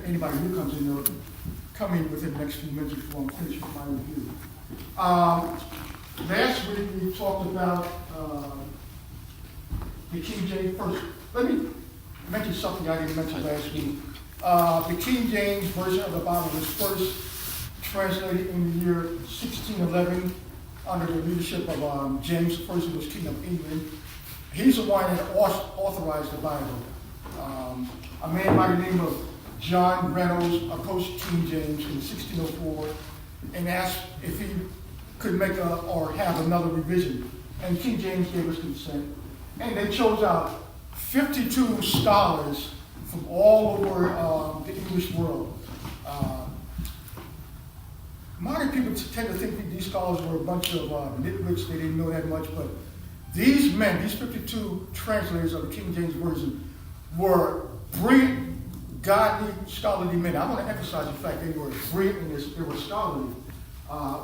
anybody who comes in, they'll come in within the next few minutes before I'm finished with my review. Last week we talked about the King James first. Let me mention something I didn't mention last week. The King James Version of the Bible was first translated in the year 1611 under the leadership of James I, who was King of England. He's the one that authorized the Bible. A man by the name of John Reynolds approached King James in 1604 and asked if he could make or have another revision. And King James gave his consent. And they chose out 52 scholars from all over the English world. Modern people tend to think that these scholars were a bunch of nitwits. They didn't know that much, but these men, these 52 translators of the King James Version, were brilliant, godly, scholarly men. I want to emphasize the fact they were brilliant and they were scholarly.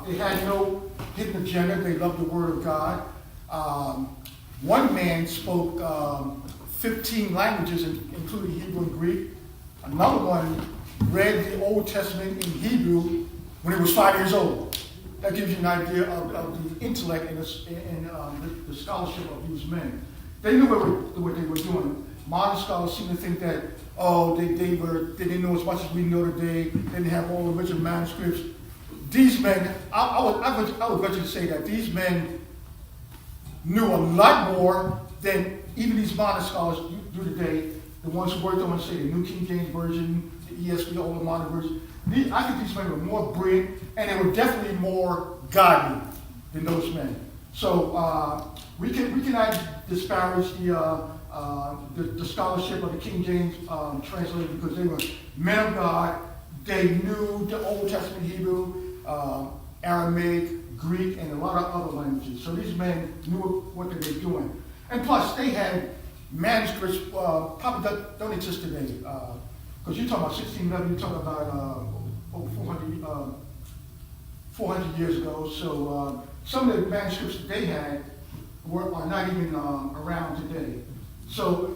They had no hidden agenda. They loved the Word of God. One man spoke 15 languages, including Hebrew and Greek. Another one read the Old Testament in Hebrew when he was 5 years old. That gives you an idea of the intellect and the scholarship of these men. They knew what they were doing. Modern scholars seem to think that, they didn't know as much as we know today. They didn't have all the original manuscripts. These men, I would venture to say that these men knew a lot more than even these modern scholars do today. The ones who worked on, say, the New King James Version, the ESV, all the modern versions. I think these men were more brilliant, and they were definitely more godly than those men. So we cannot disparage the scholarship of the King James translator, because they were men of God. They knew the Old Testament Hebrew, Aramaic, Greek, and a lot of other languages. So these men knew what they were doing. And plus, they had manuscripts probably don't exist today. Because you're talking about 1611, you're talking about 400 years ago. So some of the manuscripts that they had are not even around today. So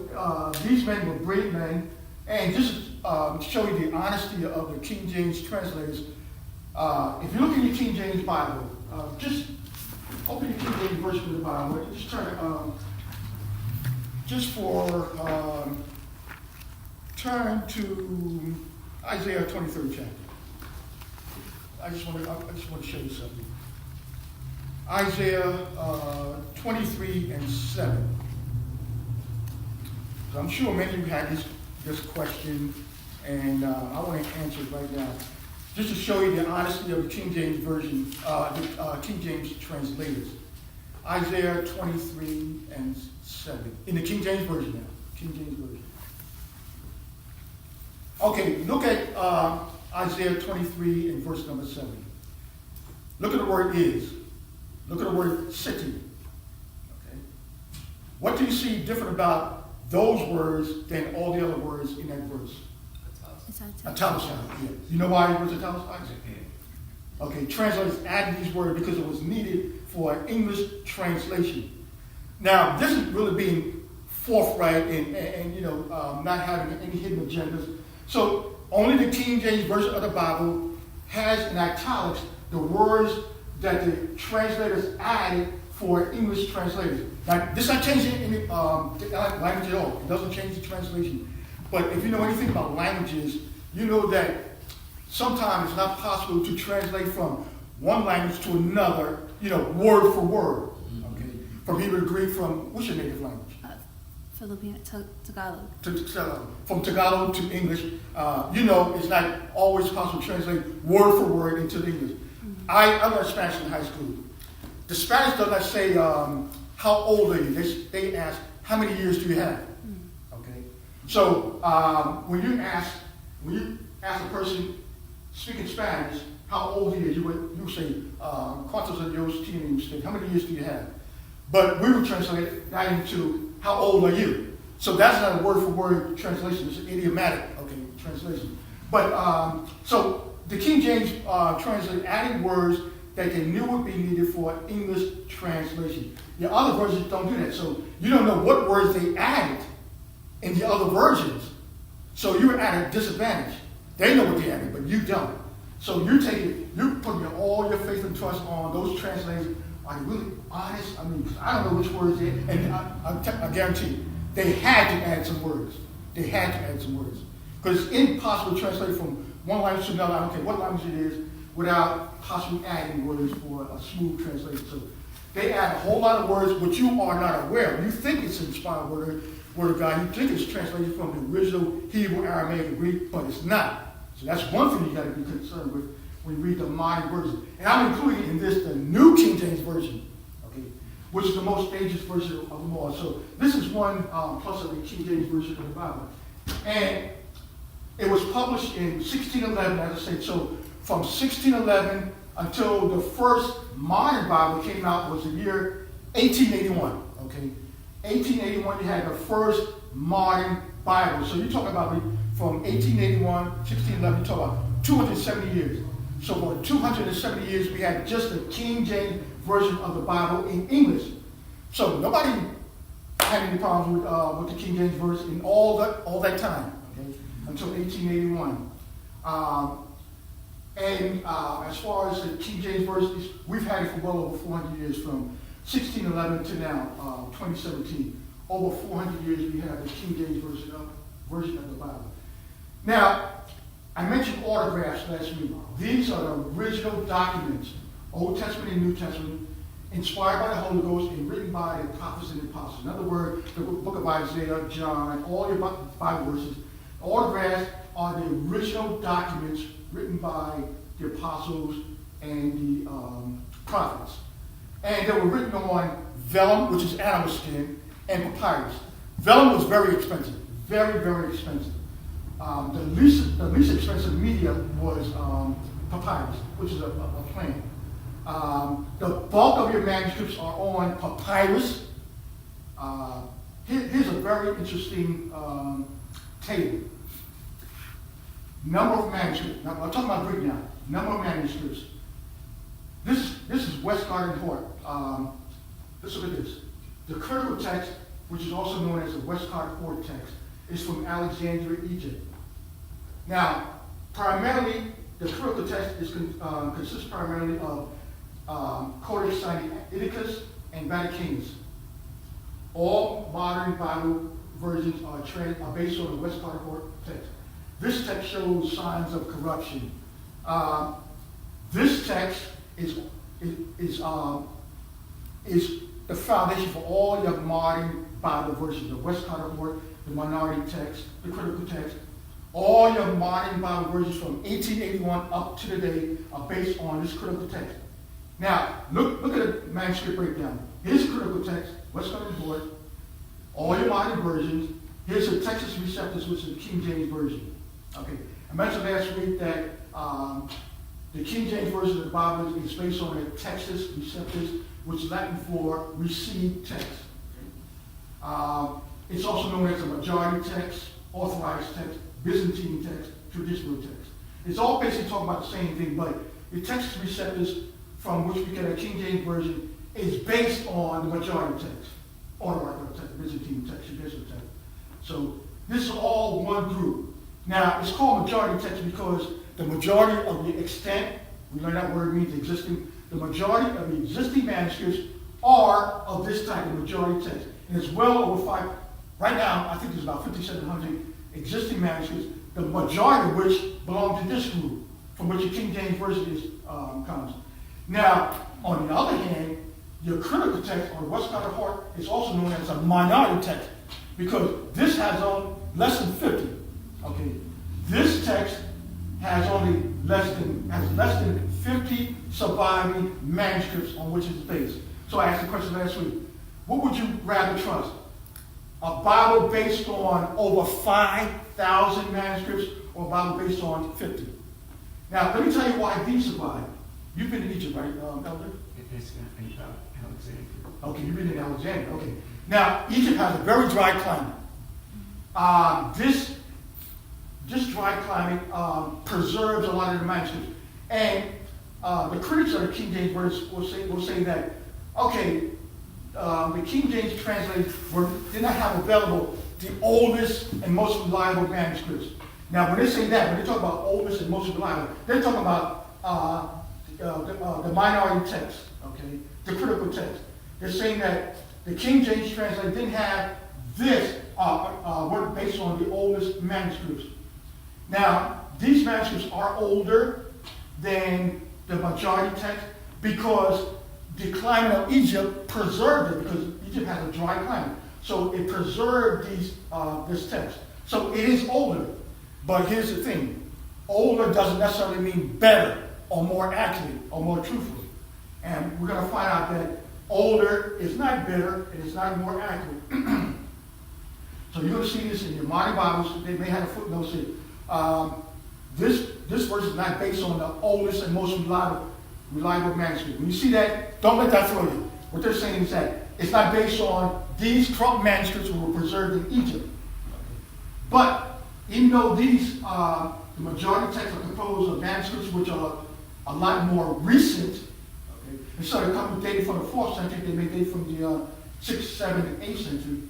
these men were great men. And just to show you the honesty of the King James translators, if you look in your King James Bible, just open your King James Version of the Bible. Just turn turn to Isaiah 23rd chapter. I just want to show you something. Isaiah 23 and 7. So I'm sure many of you had this question, and I want to answer it right now. Just to show you the honesty of the King James Version, the King James translators. Isaiah 23 and 7. In the King James Version now. King James Version. Okay, look at Isaiah 23 and verse number 7. Look at the word is. Look at the word city. Okay. What do you see different about those words than all the other words in that verse? Italicized. Yeah. You know why it was italicized? Okay, translators added these words because it was needed for an English translation. Now, this is really being forthright and not having any hidden agendas. So only the King James Version of the Bible has in italics the words that the translators added for English translators. Now, this is not changing any language at all. It doesn't change the translation. But if you know anything about languages, you know that sometimes it's not possible to translate from one language to another, word for word. Okay, from Hebrew to Greek, what's your native language? Filipino, Tagalog. From Tagalog to English, it's not always possible to translate word for word into English. Mm-hmm. I learned Spanish in high school. The Spanish does not say, how old are you? They ask, how many years do you have? Mm-hmm. Okay. So when you ask a person speaking Spanish, how old he is, you say, ¿cuántos años tiene usted? How many years do you have? But we would translate that into, how old are you? So that's not a word-for-word translation. It's an idiomatic, translation. But, so the King James translated added words that they knew would be needed for English translation. The other versions don't do that. So you don't know what words they added in the other versions. So you're at a disadvantage. They know what they added, but you don't. So you're putting all your faith and trust on those translators. Are they really honest? I mean, 'cause I don't know which words they, and I guarantee you, they had to add some words. They had to add some words. Because it's impossible to translate from one language to another, I don't care what language it is, without possibly adding words for a smooth translation. So they add a whole lot of words which you are not aware of. You think it's an inspired word of God. You think it's translated from the original Hebrew, Aramaic, and Greek, but it's not. So that's one thing you got to be concerned with when you read the modern version. And I'm including in this the New King James Version, okay, which is the most dangerous version of them all. So this is one plus of the King James Version of the Bible. And it was published in 1611, as I said. So from 1611 until the first modern Bible came out was the year 1881, okay? 1881, you had the first modern Bible. So you're talking about from 1881, 1611, you're talking about 270 years. So for 270 years, we had just the King James Version of the Bible in English. So nobody had any problems with the King James Version in all that time, okay, until 1881. As far as the King James Version, we've had it for well over 400 years, from 1611 to now, 2017. Over 400 years we have the King James Version of the Bible. Now, I mentioned autographs last week. These are the original documents, Old Testament and New Testament, inspired by the Holy Ghost and written by the prophets and the apostles. In other words, the book of Isaiah, John, all your Bible verses, autographs are the original documents written by the apostles and the prophets. And they were written on vellum, which is animal skin, and papyrus. Vellum was very expensive, very, very expensive. The least expensive media was papyrus, which is a plant. The bulk of your manuscripts are on papyrus. Here's a very interesting table. Number of manuscripts. Now, I'm talking about Greek now. Number of manuscripts. This is Westcott and Hort. Let's look at this. The critical text, which is also known as the Westcott and Hort text, is from Alexandria, Egypt. Now, primarily, the critical text consists primarily of Codex Sinaiticus and Vaticanus. All modern Bible versions are based on the Westcott and Hort text. This text shows signs of corruption. This text is the foundation for all your modern Bible versions, the Westcott and Hort, the minority text, the critical text. All your modern Bible versions from 1881 up to today are based on this critical text. Now, look at the manuscript breakdown. Here's the critical text, Westcott and Hort, all your modern versions. Here's the Textus Receptus, which is the King James Version. Okay, I mentioned last week that the King James Version of the Bible is based on the Textus Receptus, which is Latin for received text. Okay? It's also known as a majority text, authorized text, Byzantine text, traditional text. It's all basically talking about the same thing, but the Textus Receptus, from which we get a King James Version, is based on the majority text, authorized text, Byzantine text, traditional text. So this is all one group. Now, it's called majority text because the majority of the extent, we learned that word means existing, the majority of the existing manuscripts are of this type of majority text. And it's well over right now, I think there's about 5,700 existing manuscripts, the majority of which belong to this group, from which the King James Version comes. Now, on the other hand, your critical text, or Westcott and Hort, is also known as a minority text, because this has less than 50. Okay, this text has only less than 50 surviving manuscripts on which it's based. So I asked the question last week: what would you rather trust? A Bible based on over 5,000 manuscripts, or a Bible based on 50? Now, let me tell you why these survive. You've been to Egypt, right, Elder? It's Alexandria. Okay, you've been in Alexandria. Okay. Now, Egypt has a very dry climate. This dry climate preserves a lot of the manuscripts. And the critics of the King James Version will say that, okay, the King James translators did not have available the oldest and most reliable manuscripts. Now, when they say that, when they talk about oldest and most reliable, they're talking about the minority text, okay, the critical text. They're saying that the King James translation didn't have this work based on the oldest manuscripts. Now, these manuscripts are older than the majority text because the climate of Egypt preserved it, because Egypt has a dry climate. So it preserved this text. So it is older. But here's the thing. Older doesn't necessarily mean better or more accurate or more truthful. And we're going to find out that older is not better and it's not more accurate. So you're going to see this in your modern Bibles. They may have a footnote here. This verse is not based on the oldest and most reliable manuscript. When you see that, don't let that throw you. What they're saying is that it's not based on these corrupt manuscripts that were preserved in Egypt. But even though these, the majority texts are composed of manuscripts which are a lot more recent, okay, instead of coming dated from the 4th century, they may date from the 6th, 7th, and 8th century.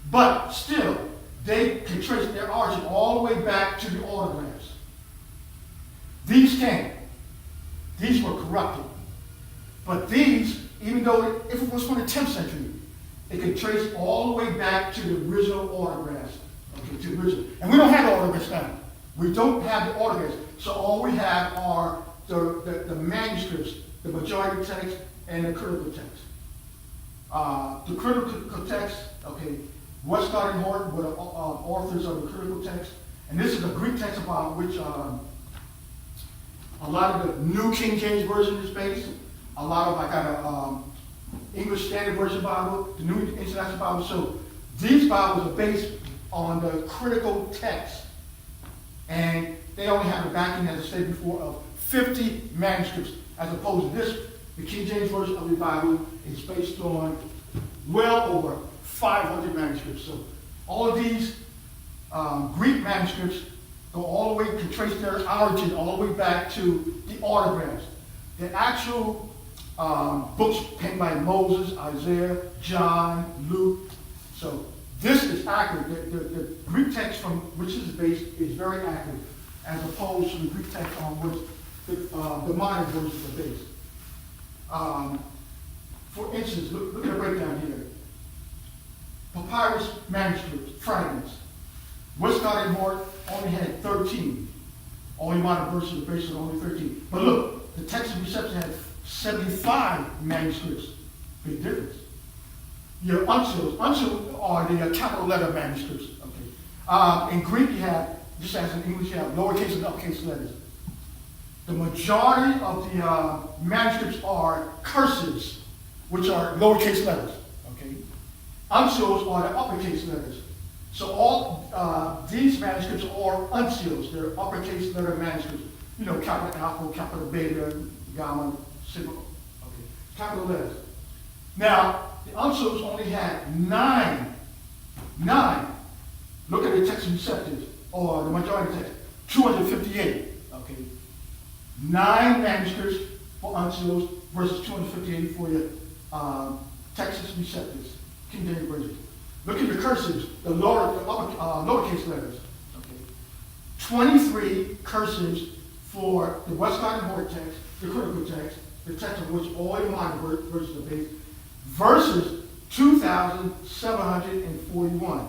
But still, they can trace their origin all the way back to the autographs. These can't. These were corrupted. But these, even though if it was from the 10th century, it can trace all the way back to the original autographs. Okay, to the original. And we don't have the autographs now. We don't have the autographs. So all we have are the manuscripts, the majority text, and the critical text. The critical text, okay, Westcott and Horton were the authors of the critical text. And this is the Greek text about which a lot of the New King James Version is based. A lot of, I got a English Standard Version Bible, the New International Bible. So these Bibles are based on the critical text. And they only have a backing, as I said before, of 50 manuscripts, as opposed to this, the King James Version of the Bible is based on well over 500 manuscripts. So all of these Greek manuscripts go all the way, can trace their origin all the way back to the autographs. The actual books penned by Moses, Isaiah, John, Luke. So this is accurate. The Greek text from which this is based is very accurate, as opposed to the Greek text on which the modern versions are based. For instance, look at the breakdown here. Papyrus manuscripts, fragments. Westcott and Hort only had 13. Only modern versions are based on only 13. But look, the text of reception had 75 manuscripts. Big difference. Your uncials are the capital letter manuscripts. Okay. In Greek, you have, just as in English, you have lowercase and uppercase letters. The majority of the manuscripts are cursives, which are lowercase letters. Okay. Uncials are the uppercase letters. So all these manuscripts are uncials. They're uppercase letter manuscripts. You know, capital alpha, capital beta, gamma, sigma. Okay. Capital letters. Now, the uncials only had 9. Look at the text receptors, or the majority text, 258. Okay. 9 manuscripts for uncials versus 258 for your Texas receptors, King James Version. Look at the cursives, the lowercase letters. Okay. 23 cursives for the Westcott and Hort text, the critical text, the text of which all the modern versions are based, versus 2,741.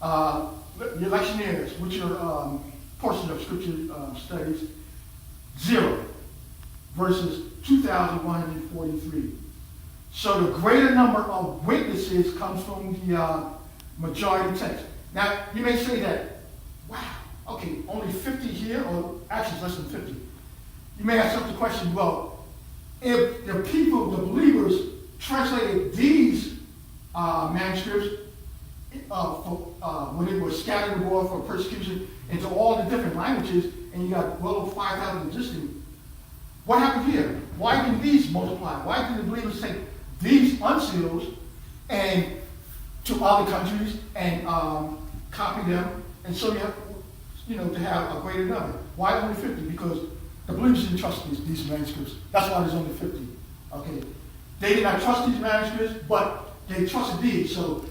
Your lectionnaires, which are portions of scripture studies, 0 versus 2,143. So the greater number of witnesses comes from the majority text. Now, you may say that, wow, okay, only 50 here, or actually it's less than 50. You may ask yourself the question, well, if the people, the believers, translated these manuscripts when they were scattered abroad for persecution into all the different languages, and you got well over 5,000 existing, what happened here? Why didn't these multiply? Why didn't the believers take these uncials and to other countries and copy them, and so you have, to have a greater number? Why only 50? Because the believers didn't trust these manuscripts. That's why there's only 50. Okay, they did not trust these manuscripts, but they trusted these. So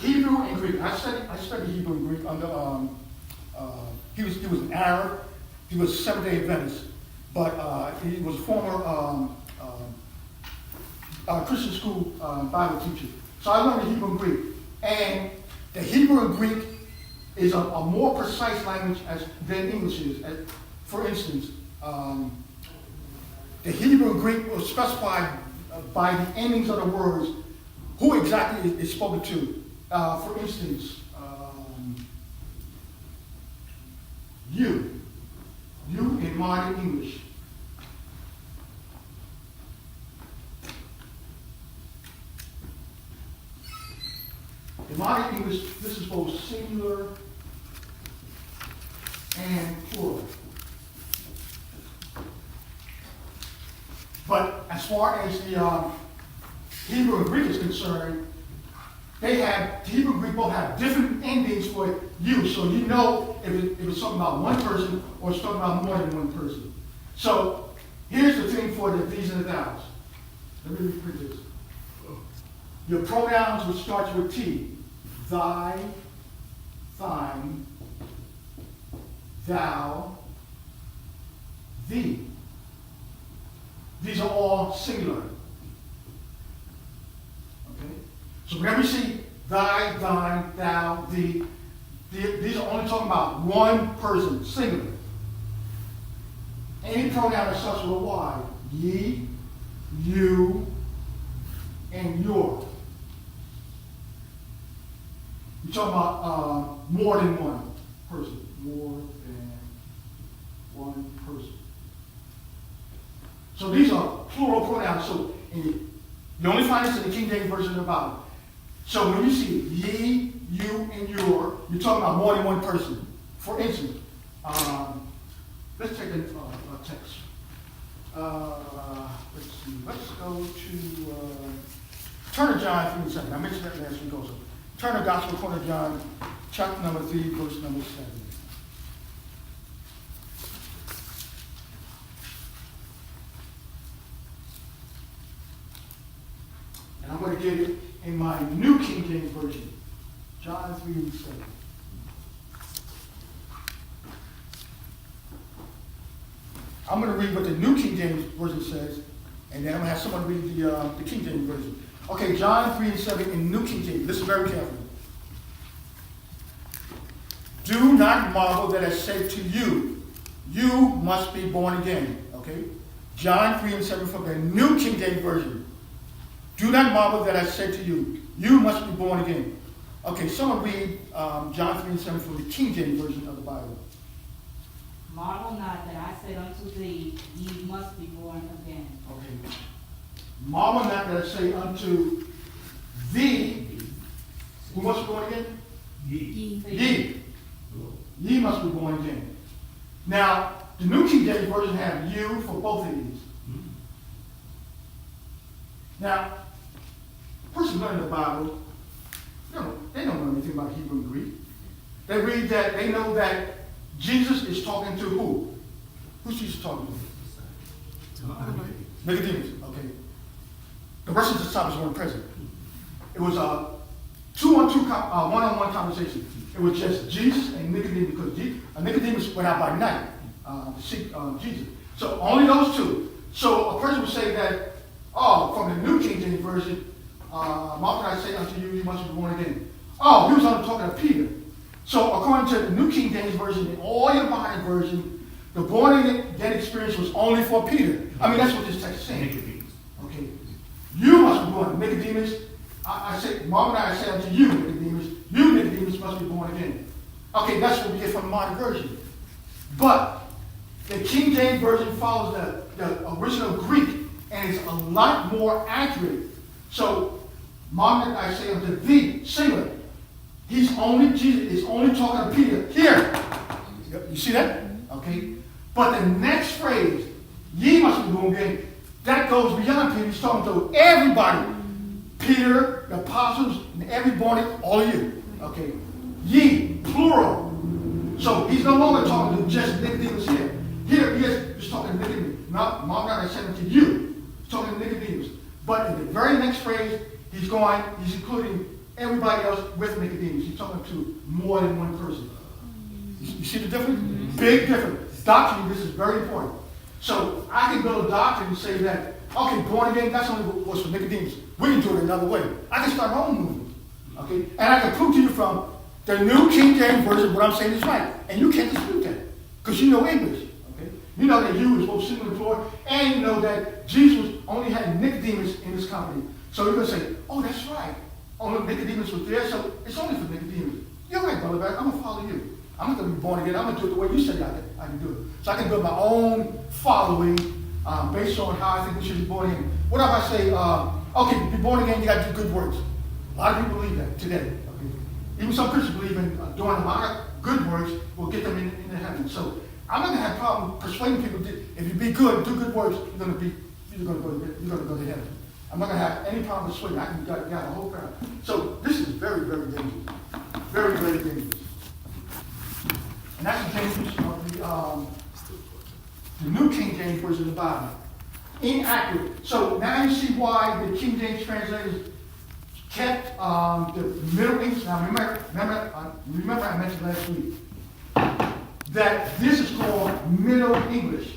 Hebrew and Greek. I studied Hebrew and Greek under he was an Arab. He was a Seventh-day Adventist, but he was a former Christian school Bible teacher. So I learned the Hebrew and Greek, and the Hebrew and Greek is a more precise language than English is. For instance, the Hebrew and Greek will specify by the endings of the words who exactly is spoken to. For instance, you in modern English. In modern English, this is both singular and plural. But as far as the Hebrew and Greek is concerned, Hebrew and Greek both have different endings for you, so you know if it's talking about one person or it's talking about more than one person. So here's the thing for the these and the thous. Let me repeat this. Your pronouns will start with T. Thy, thine, thou, thee. These are all singular. Okay? So whenever you see thy, thine, thou, thee, these are only talking about one person, singular. Any pronoun that starts with a Y, ye, you, and your. You're talking about more than one person. More than one person. So these are plural pronouns. So you only find this in the King James Version of the Bible. So when you see ye, you, and your, you're talking about more than one person. For instance, let's take a text. Let's see. Let's go to turn to John 3 and 7. I mentioned that last week also. Turn to Gospel according to John, chapter number 3, verse number 7. And I'm going to get it in my New King James Version. John 3 and 7. I'm going to read what the New King James Version says, and then I'm going to have someone read the King James Version. Okay, John 3 and 7 in New King James. Listen very carefully. Do not marvel that I said to you, you must be born again. Okay? John 3 and 7 from the New King James Version. Do not marvel that I said to you, you must be born again. Okay, someone read John 3 and 7 from the King James Version of the Bible. Marvel not that I said unto thee, ye must be born again. Okay. Marvel not that I say unto thee, who must be born again? Ye. Ye must be born again. Now, the New King James Version have you for both of these. Now, a person learning the Bible, they don't know anything about Hebrew and Greek. They read that, they know that Jesus is talking to who? Who's Jesus talking to? Nicodemus. Okay. The rest of the disciples weren't present. It was a one-on-one conversation. It was just Jesus and Nicodemus, because Nicodemus went out by night to seek Jesus. So only those two. So a person would say that, from the New King James Version, how can I say unto you, you must be born again? Oh, he was only talking to Peter. So according to the New King James Version and all your modern version, the born again experience was only for Peter. I mean, that's what this text is saying. Okay. You must be born. Nicodemus, I say unto you, Nicodemus, you, Nicodemus, must be born again. Okay, that's what we get from the modern version. But the King James Version follows the original Greek and is a lot more accurate. So, modern, I say unto thee, singular. Jesus is only talking to Peter here. You see that? Okay. But the next phrase, ye must be born again, that goes beyond Peter. He's talking to everybody. Peter, the apostles, and every born, all of you. Okay. Ye, plural. So he's no longer talking to just Nicodemus here. Here he is just talking to Nicodemus. Not I sent it to you. He's talking to Nicodemus. But in the very next phrase, he's including everybody else with Nicodemus. He's talking to more than one person. You see the difference? Big difference. Doctrine, this is very important. So I can build a doctrine and say that, okay, born again, that's only what was for Nicodemus. We can do it another way. I can start my own movement. Okay? And I can prove to you from the New King James Version what I'm saying is right. And you can't dispute that. Because you know English. Okay? You know that you was both sitting on the floor, and you know that Jesus only had Nicodemus in his company. So you're going to say, oh, that's right. Only Nicodemus was there, so it's only for Nicodemus. You're right, Brother Barrett. I'm going to follow you. I'm not going to be born again. I'm going to do it the way you say I can do it. So I can build my own following based on how I think we should be born again. What if I say, okay, to be born again, you got to do good works. A lot of people believe that today. Okay? Even some Christians believe in doing a lot of good works will get them into heaven. So I'm not going to have a problem persuading people that if you be good, do good works, you're going to go to heaven. I'm not going to have any problem persuading. I can got a whole crowd. So this is very, very dangerous. Very, very dangerous. And that's the dangerous of the New King James Version of the Bible. Inaccurate. So now you see why the King James translators kept the Middle English. Now remember I mentioned last week that this is called Middle English.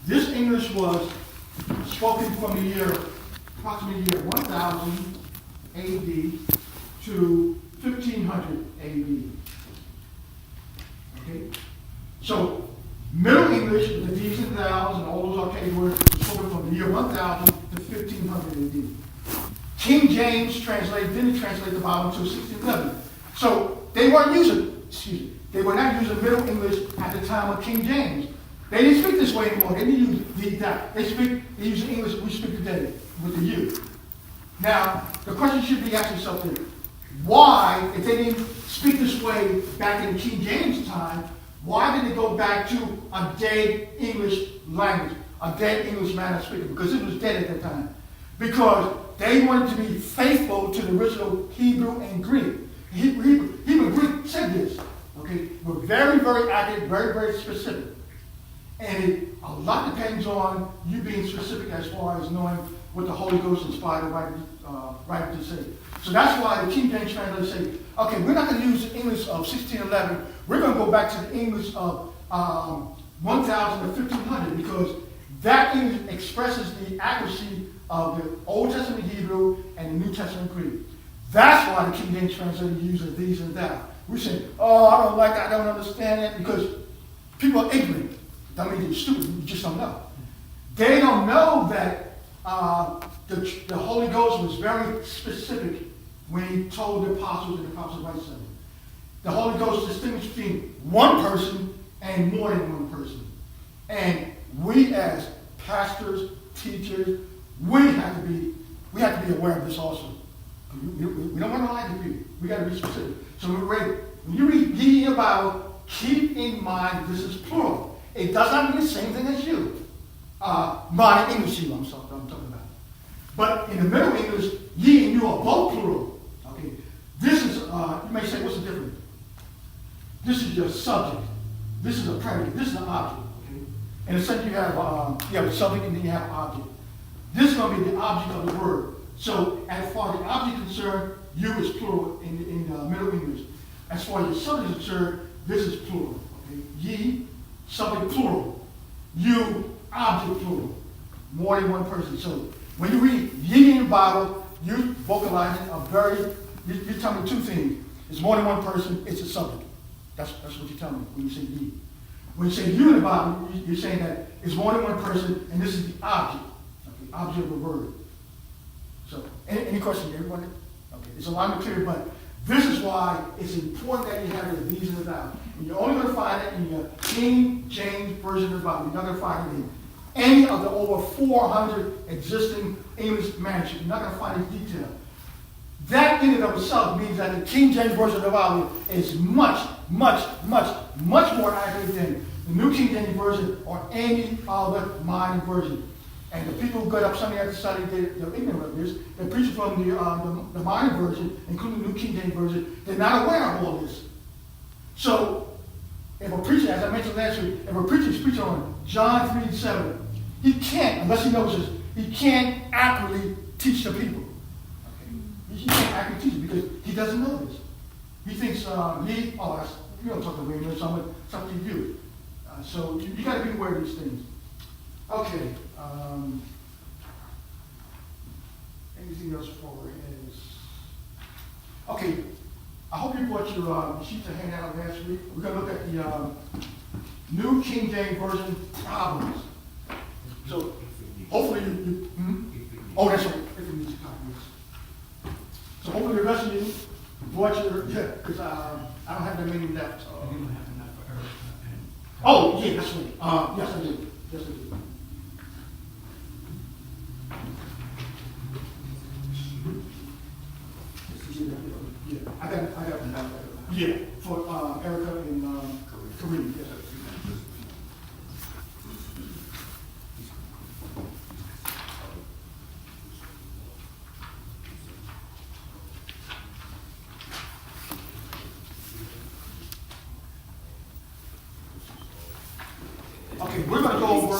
This English was spoken from the year, approximately year 1000 AD to 1500 AD. Okay? So, Middle English, the these and thous and all those archaic words, were spoken from the year 1000 to 1500 AD. King James didn't translate the Bible until 1611. So, they were not using Middle English at the time of King James. They didn't speak this way anymore. They didn't use that. They use the English we speak today with the U. Now, the question should be asking yourself is, why, if they didn't speak this way back in King James' time, why did they go back to a dead English language, a dead English manner of speaking? Because it was dead at that time. Because they wanted to be faithful to the original Hebrew and Greek. Hebrew and Greek said this. Okay, we're very, very accurate, very, very specific. And a lot depends on you being specific as far as knowing what the Holy Ghost inspired writer to say. So that's why the King James translators say, okay, we're not going to use the English of 1611. We're going to go back to the English of 1000 to 1500 because that English expresses the accuracy of the Old Testament Hebrew and the New Testament Greek. That's why the King James translator uses these and that. We say, oh, I don't like that, I don't understand it, because people are ignorant. That means you're stupid, you just don't know. They don't know that the Holy Ghost was very specific when he told the apostles and the apostles write something. The Holy Ghost distinguished between one person and more than one person. And we as pastors, teachers, we have to be aware of this also. We don't want to lie to people. We got to be specific. So when you read ye in your Bible, keep in mind this is plural. It does not mean the same thing as you. My English you, I'm talking about. But in the Middle English, ye and you are both plural. Okay. This is, you may say, what's the difference? This is your subject. This is a predicate. This is an object. Okay. In a sense, you have a subject and then you have an object. This is going to be the object of the word. So, as far as the object is concerned, you is plural in Middle English. As far as the subject is concerned, this is plural. Okay. Ye, subject plural. You, object plural. More than one person. So, when you read ye in the Bible, you vocalizing you're telling me two things. It's more than one person, it's a subject. That's what you're telling me when you say ye. When you say you in the Bible, you're saying that it's more than one person, and this is the object. Okay, object of the word. So, any questions, everybody? Okay, it's a lot of clear, but this is why it's important that you have the these and the thou. And you're only going to find it in your King James Version of the Bible. You're not going to find it in any of the over 400 existing English manuscripts. You're not going to find it in detail. That in and of itself means that the King James Version of the Bible is much, much, much, much more accurate than the New King James Version or any other modern version. And the people who got up Sunday after Sunday, they're ignorant of this. They're preaching from the modern version, including the New King James Version. They're not aware of all this. So, if a preacher, as I mentioned last week, if a preacher is preaching on John 3:7, he can't, unless he knows this, he can't accurately teach the people. Okay. he can't actually teach it because he doesn't know this. He thinks you don't talk to Raymond, so it's up to you. So you got to be aware of these things. Okay. Anything else for is? Okay. I hope you brought your sheets of handout last week. We're going to look at the New King James Version problems. So hopefully you oh, that's right. If you need your copies. So hopefully the rest of you brought your, because I don't have that many left. You don't have enough for Erica and. Oh, yeah, that's right. Yes, I did. Yes, I did. Yeah, I got enough. Yeah, for Erica and Kareem. Yes, okay, we're going to go over,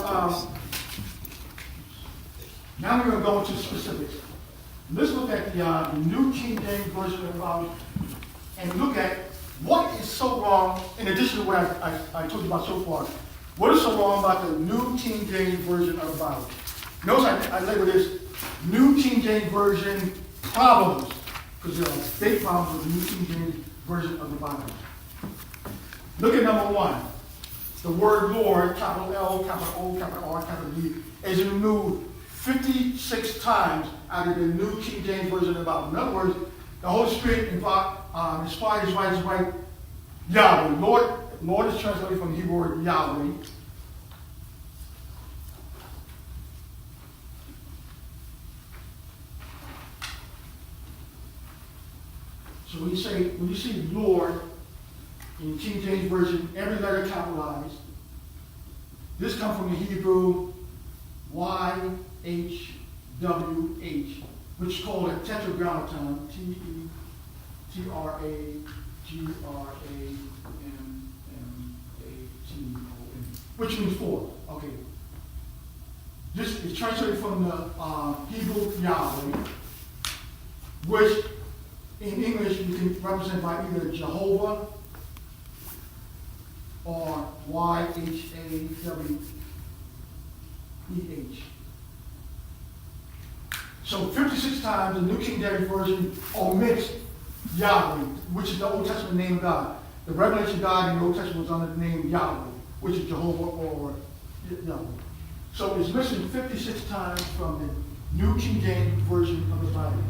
now we're going to go into specifics. Let's look at the New King James Version of the Bible and look at what is so wrong, in addition to what I told you about so far. What is so wrong about the New King James Version of the Bible? Notice I labeled this New King James Version problems, because there are big problems with the New King James Version of the Bible. Look at number one. The word Lord, capital L, capital O, capital R, capital D, is removed 56 times out of the New King James Version of the Bible. In other words, the Holy Spirit inspired his writers to write Yahweh. Lord is translated from the Hebrew word Yahweh. So when you see Lord in King James Version, every letter capitalized. This comes from the Hebrew YHWH, which is called a tetragrammaton, Tetragrammaton, which means four. Okay. This is translated from the Hebrew Yahweh, which in English you can represent by either Jehovah or YHAWEH. So 56 times the New King James Version omits Yahweh, which is the Old Testament name of God. The revelation of God in the Old Testament was under the name Yahweh, which is Jehovah or Yahweh. So it's missing 56 times from the New King James Version of the Bible.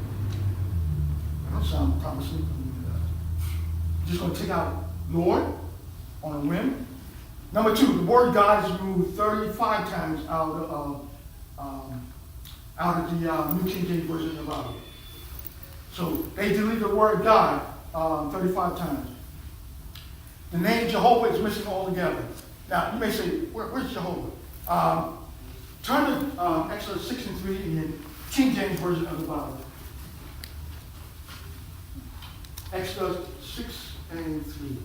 That don't sound promising. Just going to take out Lord on a whim. Number two, the word God is removed 35 times out of the New King James Version of the Bible. So they delete the word God 35 times. The name Jehovah is missing altogether. Now, you may say, where's Jehovah? Turn to Exodus 6 and 3 in the King James Version of the Bible. Exodus 6 and 3.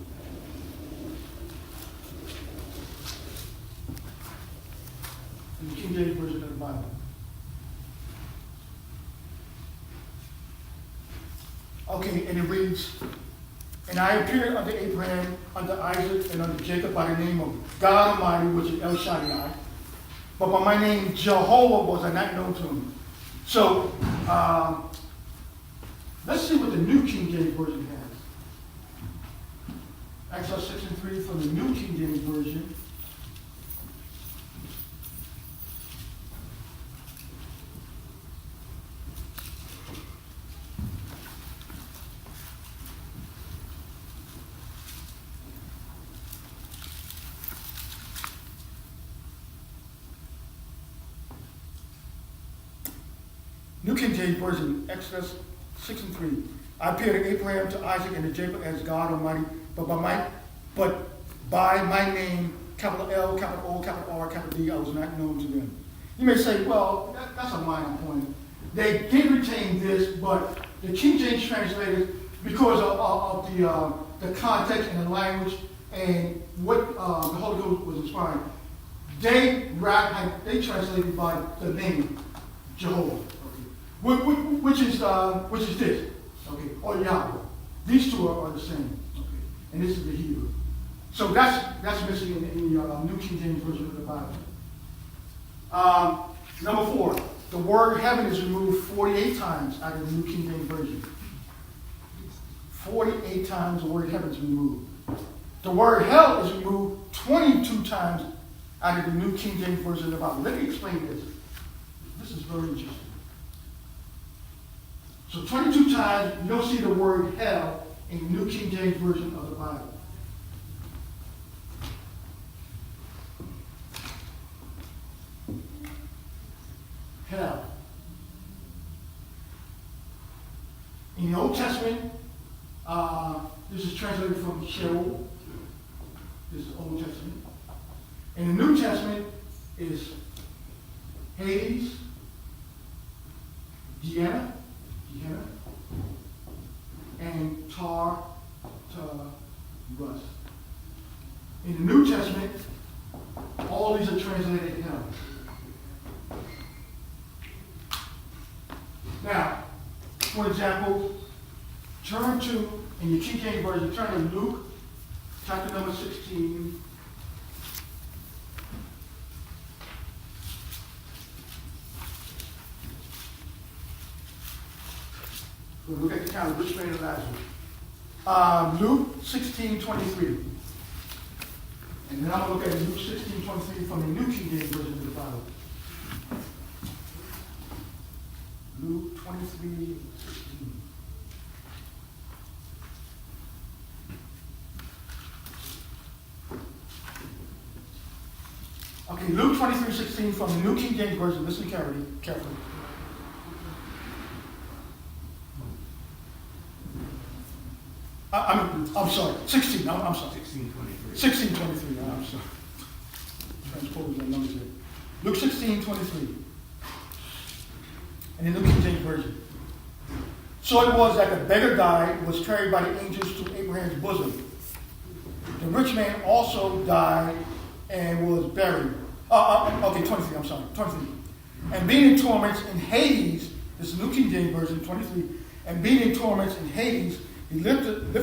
In the King James Version of the Bible. Okay, and it reads, "And I appeared unto Abraham, unto Isaac, and unto Jacob by the name of God Almighty, which is El Shaddai, but by my name Jehovah was I not known to him." So, let's see what the New King James Version has. Exodus 6 and 3 from the New King James Version. New King James Version, Exodus 6 and 3. "I appeared to Abraham, to Isaac, and to Jacob as God Almighty, but by my name, capital L, capital O, capital R, capital D, I was not known to them." You may say, well, that's a minor point. They did retain this, but the King James translators, because of the context and the language and what the Holy Ghost was inspiring, they translated by the name Jehovah. Which is this. Okay, or Yahweh. These two are the same. Okay, and this is the Hebrew. So that's missing in the New King James Version of the Bible. Number 4, the word heaven is removed 48 times out of the New King James Version. 48 times the word heaven is removed. The word hell is removed 22 times out of the New King James Version of the Bible. Let me explain this. This is very interesting. So 22 times you don't see the word hell in the New King James Version of the Bible. Hell. In the Old Testament, this is translated from Sheol. This is Old Testament. In the New Testament is Hades, Gehenna, and Tar, Rus. In the New Testament, all these are translated hell. Now, for example, turn to, in your King James Version, turn to Luke, chapter number 16. We'll look at the account of rich man and Lazarus. Luke 16:23. And then I'm going to look at Luke 16:23 from the New King James Version of the Bible. Luke 23:16. Okay, Luke 23:16 from the New King James Version. Listen carefully. I'm sorry, 16. I'm sorry. 16:23. 16:23. I'm sorry. Transposing the numbers here. Luke 16:23. And the New King James Version. So it was that the beggar died, was carried by the angels to Abraham's bosom. The rich man also died and was buried. Okay, 23. I'm sorry, 23. And being in torments in Hades, this is New King James Version, 23. And being in torments in Hades, he lifted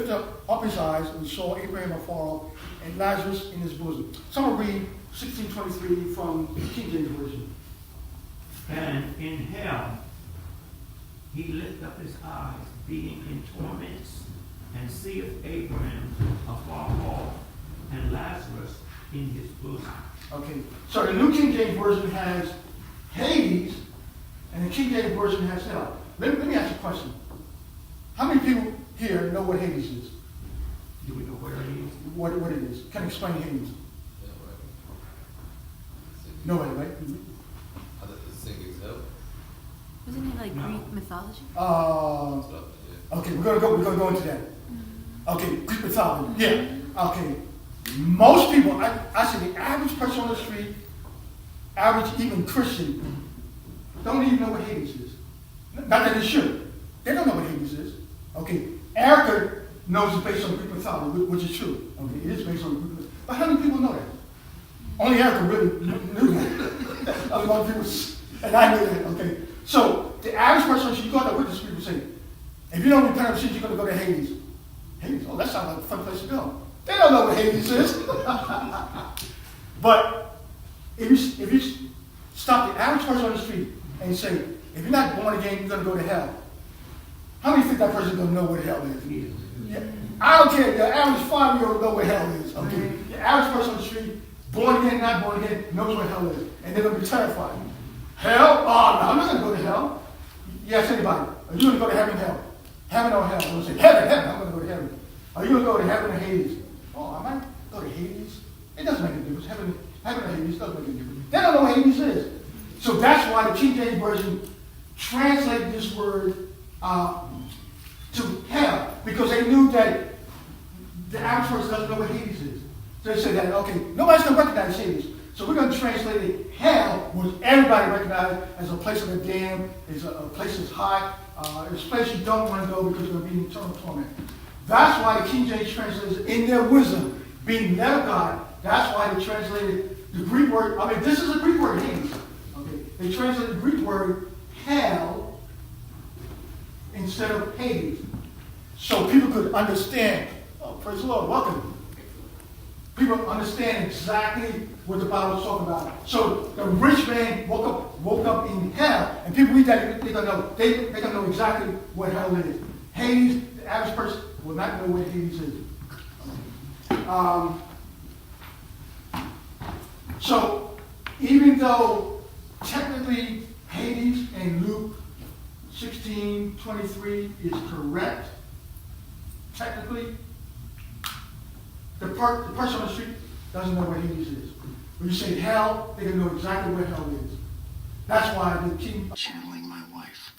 up his eyes and saw Abraham afar off and Lazarus in his bosom. So I'm going to read 16:23 from the King James Version. And in hell he lifted up his eyes, being in torments, and seeth Abraham afar off, and Lazarus in his bosom. Okay, so the New King James Version has Hades, and the King James Version has hell. Let me ask you a question. How many people here know what Hades is? Do we know where he is? What it is? Can you explain Hades? Nobody, right? I thought the singing's hell. Wasn't it like No. Greek mythology? Okay, we're gonna go into that. Okay, Greek mythology. Yeah. Okay. Most people, I say the average person on the street, average even Christian, don't even know what Hades is. Not that they should. They don't know what Hades is. Okay. Erica knows it's based on Greek mythology, which is true. Okay, it is based on Greek mythology. But how many people know that? Only Erica really knew that. A lot of people, and I knew that. Okay. So the average person, you go out there with these people say, if you don't repent of sins, you're going to go to Hades. Hades? Oh, that sounds like a fun place to go. They don't know what Hades is. But if you stop the average person on the street and say, if you're not born again, you're going to go to hell. How many think that person's going to know what hell is? Yeah. I don't care. The average 5-year-old know what hell is. Okay. The average person on the street, born again, not born again, knows what hell is, and they're going to be terrified. Hell? Oh no, I'm not going to go to hell. Yes, anybody? Are you going to go to heaven, hell? Heaven or hell? I'm going to say heaven. I'm going to go to heaven. Are you going to go to heaven or Hades? Oh, I might go to Hades. It doesn't make a difference. Heaven or Hades doesn't make a difference. They don't know what Hades is. So that's why the King James Version translated this word to hell, because they knew that the average person doesn't know what Hades is. So they said that, okay, nobody's going to recognize Hades. So we're going to translate it hell, which everybody recognizes as a place of the damned, is a place that's hot, it's a place you don't want to go because you're going to be in eternal torment. That's why the King James translators, in their wisdom, being led of God, that's why they translated the Greek word, I mean, this is a Greek word, Hades. Okay? They translated the Greek word hell instead of Hades. so people could understand. Oh, praise the Lord, welcome. People understand exactly what the Bible is talking about. So the rich man woke up in hell, and people read that they can know exactly what hell is. Hades, the average person will not know what Hades is. So even though technically Hades in Luke 16:23 is correct, technically, the person on the street doesn't know what Hades is. When you say hell, they can know exactly what hell is. That's why the king... Channeling my wife.